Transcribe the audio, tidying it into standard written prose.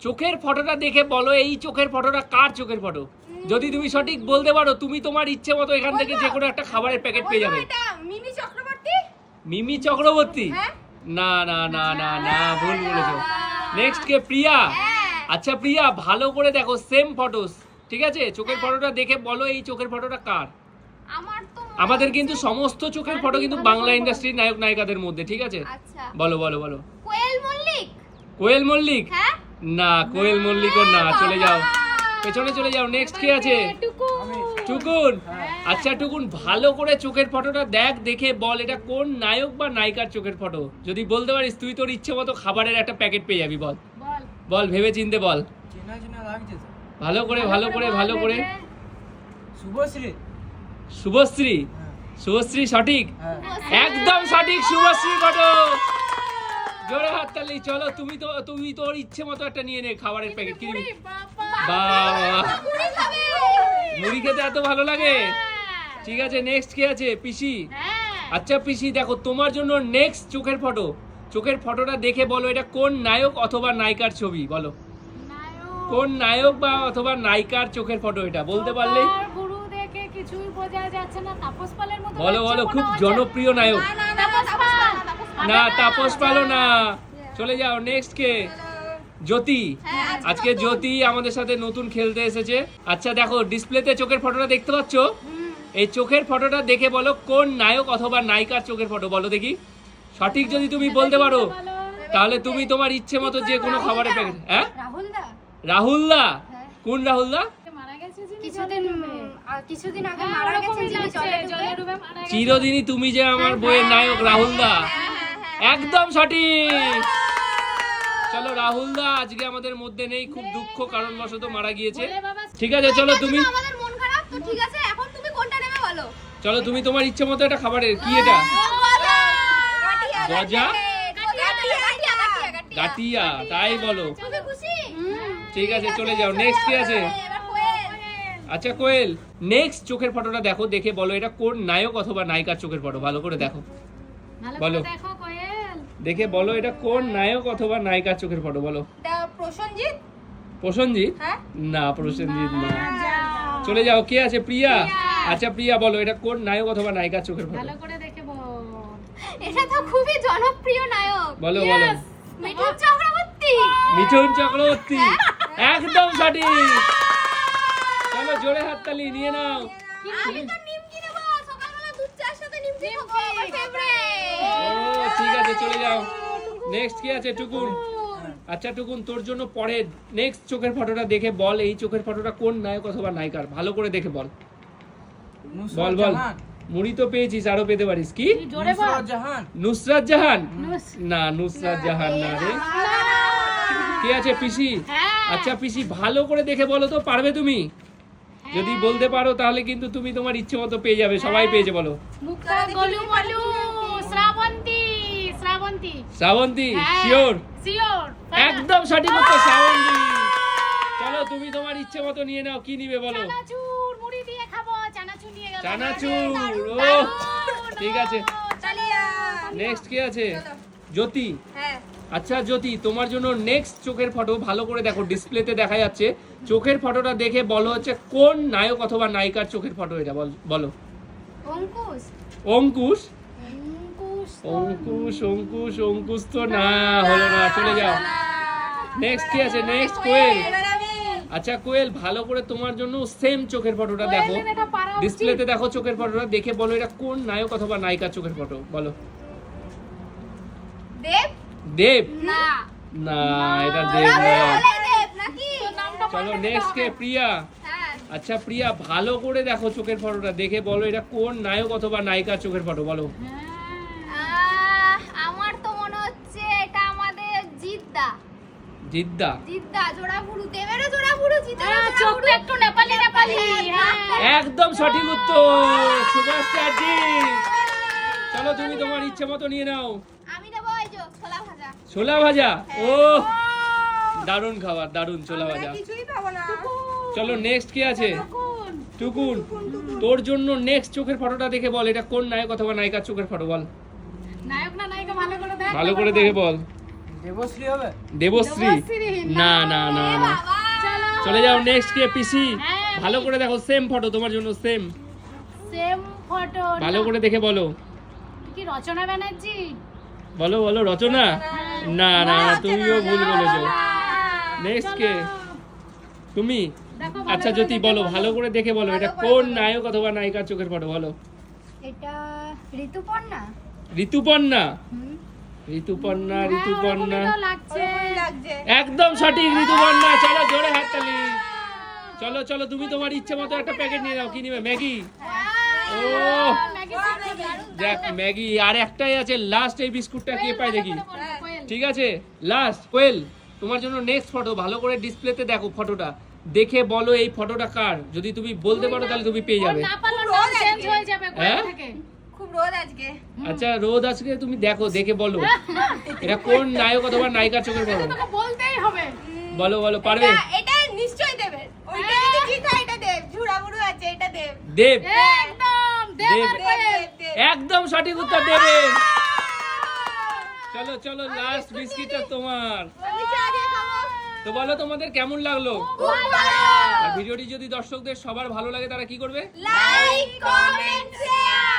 চোখের ফটোটা দেখে বলো এই চোখের ফটোটা কার চোখের ফটো। যদি তুমি সঠিক বলতে পারো তুমি তোমার ইচ্ছে মতো এখান থেকে যে কোনো একটা খাবারের প্যাকেট পেয়ে যাবে। মিমি চক্রবর্তী। মিমি চক্রবর্তী? না না না না না, ভুল বলেছো। নেক্সট কে? প্রিয়া। আচ্ছা প্রিয়া, ভালো করে দেখো, সেম ফটোস, ঠিক আছে? চোখের ফটোটা দেখে বলো এই চোখের ফটোটা কার। আমাদের কিন্তু সমস্ত চোখের ফটো কিন্তু বাংলা ইন্ডাস্ট্রির নায়ক নায়িকাদের মধ্যে, ঠিক আছে? বলো বলো বলো। কোয়েল মল্লিক। কোয়েল মল্লিক? না, কোয়েল মল্লিকও না, চলে যাও পেছনে চলে যাও। নেক্সট কে আছে? টুকুন। আচ্ছা টুকুন, ভালো করে চোখের ফটোটা দেখ, দেখে বল এটা কোন নায়ক বা নায়িকার চোখের ফটো। যদি বলতে পারিস তুই তোর ইচ্ছে মতো খাবারের একটা প্যাকেট পেয়ে যাবি। বল বল, ভেবে চিনতে বল, ভালো করে ভালো করে ভালো করে। শুভশ্রী। শুভশ্রী? শুভশ্রী সঠিক, একদম সঠিক, শুভশ্রী ফটো। জোরে হাততালি। চলো তুমি তোর ইচ্ছে মতো একটা নিয়ে নে খাবারের প্যাকেট। কি নিবি? বাবা, মুড়ি খেতে এত ভালো লাগে? ঠিক আছে, নেক্সট কে আছে? পিসি। আচ্ছা পিসি, দেখো তোমার জন্য নেক্সট চোখের ফটো। চোখের ফটোটা দেখে বলো এটা কোন নায়ক অথবা নায়িকার ছবি। বলো কোন নায়ক বা অথবা নায়িকার চোখের ফটো এটা, বলতে পারলেই। বলো বলো, খুব জনপ্রিয় নায়ক। না, তাপস পালও না, চলে যাও। নেক্সট কে? জ্যোতি। আজকে জ্যোতি আমাদের সাথে নতুন খেলতে এসেছে। আচ্ছা দেখো ডিসপ্লেতে চোখের ফটোটা দেখতে পাচ্ছ? এই চোখের ফটোটা দেখে বলো কোন নায়ক অথবা নায়িকার চোখের ফটো। বলো দেখি, সঠিক যদি তুমি বলতে পারো তাহলে তুমি তোমার ইচ্ছে মতো যে কোনো খাবারের প্যাকেট। হ্যাঁ, রাহুল দা? কোন রাহুল দা? কিছুদিন আগে মারা গেছে, চিরদিনই তুমি যে আমার বইয়ের নায়ক, রাহুল দা। একদম সঠিক। চলো, রাহুল দা আজকে আমাদের মধ্যে নেই, খুব দুঃখ, কারণবশত মারা গিয়েছে। ঠিক আছে চলো, তুমি আমাদের মন খারাপ তো, ঠিক আছে এখন তুমি কোনটা নেবে বলো। চলো তুমি তোমার ইচ্ছে মতো একটা খাবারের। কি এটা? গজা? গাটিয়া? তাই বলো? ঠিক আছে চলে যাও। নেক্সট কি আছে? আচ্ছা কোয়েল, নেক্সট চোখের ফটোটা দেখো, দেখে বলো এটা কোন নায়ক অথবা নায়িকার চোখের ফটো। ভালো করে দেখো, বলো দেখে বলো এটা কোন নায়ক অথবা নায়িকার চোখের ফটো। বলো। প্রসেনজিৎ? প্রসেনজিৎ? না, প্রসেনজিৎ না, চলে যাও। কে আছে? প্রিয়া। আচ্ছা প্রিয়া, বলো এটা কোন নায়ক অথবা নায়িকার চোখের ফটো। ভালো করে দেখে বল। এটা তো খুবই জনপ্রিয় নায়ক। বলো বলো। মিঠুন চক্রবর্তী। মিঠুন চক্রবর্তী, একদম সঠিক। চলো জোরে হাততালি নিয়ে নাও। আমি তো নিমকি নেব, সকালবেলা দুধ চার সাথে নিমকি খাবো, আমার ফেভারিট। ও ঠিক আছে চলে যাও। নেক্সট কি আছে? টুকুন। আচ্ছা টুকুন, তোর জন্য পরে নেক্সট চোখের ফটোটা দেখে বল এই চোখের ফটোটা কোন নায়ক অথবা নায়িকার। ভালো করে দেখে বল। বল বল। মুড়ি তো পেয়েছিস, আরো পেতে পারিস। কি? নুসরাত জাহান? নুসরাত জাহান? না, নুসরাত জাহান না রে। কে আছে? পিসি। আচ্ছা পিসি, ভালো করে দেখে বলো তো, পারবে তুমি? যদি বলতে পারো তাহলে কিন্তু তুমি তোমার ইচ্ছে মতো পেয়ে যাবে, সবাই পেয়েছে। বলো। শ্রাবন্তী? শিওর? একদম সঠিক উত্তর, শ্রাবন্তী। চলো তুমি তোমার ইচ্ছে মতো নিয়ে নাও। কি নিবে বলো? চানাচুর। ও ঠিক আছে। নেক্সট কি আছে? জ্যোতি। আচ্ছা জ্যোতি, তোমার জন্য নেক্সট চোখের ফটো। ভালো করে দেখো, ডিসপ্লেতে দেখা যাচ্ছে। চোখের ফটোটা দেখে বলো হচ্ছে কোন নায়ক অথবা নায়িকার চোখের ফটো এটা। বলো। অঙ্কুশ? অঙ্কুশ? অঙ্কুশ অঙ্কুশ অঙ্কুশ তো না, হলো না, চলে যাও। নেক্সট কি আছে? নেক্সট কোয়েল। আচ্ছা কোয়েল, ভালো করে তোমার জন্য সেম চোখের ফটোটা দেখো, ডিসপ্লেতে দেখো চোখের ফটোটা দেখে বলো এটা কোন নায়ক অথবা নায়িকার চোখের ফটো। বলো। দেব? দেব? না না, এটা দেব না। চলো নেক্সট কে? প্রিয়া। আচ্ছা প্রিয়া, ভালো করে দেখো চোখের ফটোটা দেখে বলো এটা কোন নায়ক অথবা নায়িকার চোখের ফটো। বলো। আমার তো মনে হচ্ছে এটা আমাদের জিদ্দা। জিদ্দা? জোড়াপুরু, দেবেরও জোড়াপুরু, জিদ্দারও জোড়াপুরু, একটু নেপালি নেপালি। একদম সঠিক উত্তর, সুভাষ চ্যাটার্জি। চলো তুমি তোমার ইচ্ছে মতো নিয়ে নাও। আমি নেব এই যে ছোলা ভাজা। ছোলা ভাজা? ও দারুণ খাবার, দারুণ ছোলা ভাজা। কিছুই খাবো না। চলো নেক্সট কি আছে? টুকুন, তোর জন্য নেক্সট চোখের ফটোটা দেখে বল এটা কোন নায়ক অথবা নায়িকার চোখের ফটো। বল। নায়ক না নায়িকা, ভালো করে দেখ। ভালো করে দেখে বল। দেবশ্রী হবে? দেবশ্রী না না না না চলে যাও নেক্সট কে পিসি হ্যাঁ, ভালো করে দেখো সেম ফটো তোমার জন্য সেম সেম ফটো ভালো করে দেখে বলো কি রচনা ব্যানার্জি বলো বলো রচনা না না না তুমিও ভুল বলেছো নেক্সট কে তুমি দেখো আচ্ছা জ্যোতি বলো ভালো করে দেখে বলো এটা কোন নায়ক অথবা নায়িকার চোখের ফটো বলো এটা ঋতুপর্ণা ঋতুপর্ণা ঋতুপর্ণা ঋতুপর্ণা লাগছে লাগছে একদম সঠিক ঋতুপর্ণা চলো জোরে হাততালি চলো চলো তুমি তোমার ইচ্ছে মতো একটা প্যাকেট নিয়ে নাও কি নিবে ম্যাগি ও দেখ ম্যাগি আর একটাই আছে লাস্ট এই বিস্কুটটা কে পায় দেখি ঠিক আছে লাস্ট কোয়েল তোমার জন্য নেক্সট ফটো ভালো করে ডিসপ্লেতে দেখো ফটোটা দেখে বলো এই ফটোটা কার যদি তুমি বলতে পারো তাহলে তুমি পেয়ে যাবে না পারলে চেঞ্জ হয়ে যাবে হ্যাঁ? কোথা থেকে খুব রোদ আজকে আচ্ছা রোদ আজকে তুমি দেখো দেখে বলো এটা কোন নায়ক অথবা নায়িকার চোখের ফটো তোকে বলতেই হবে বলো বলো পারবে এটা নিশ্চয়ই দেবে ওইটা যদি ঠিক হয় এটা দেব ঝুড়ামুড়ু আছে এটা দেব দেব একদম দেব দেব। আর কোয়েল। একদম সঠিক উত্তর দেবে চলো চলো লাস্ট বিস্কিটটা তোমার আমি চা দিয়ে খাবো তো বলো তোমাদের কেমন লাগলো খুব ভালো আর ভিডিওটি যদি দর্শকদের সবার ভালো লাগে তারা কি করবে লাইক কমেন্ট শেয়ার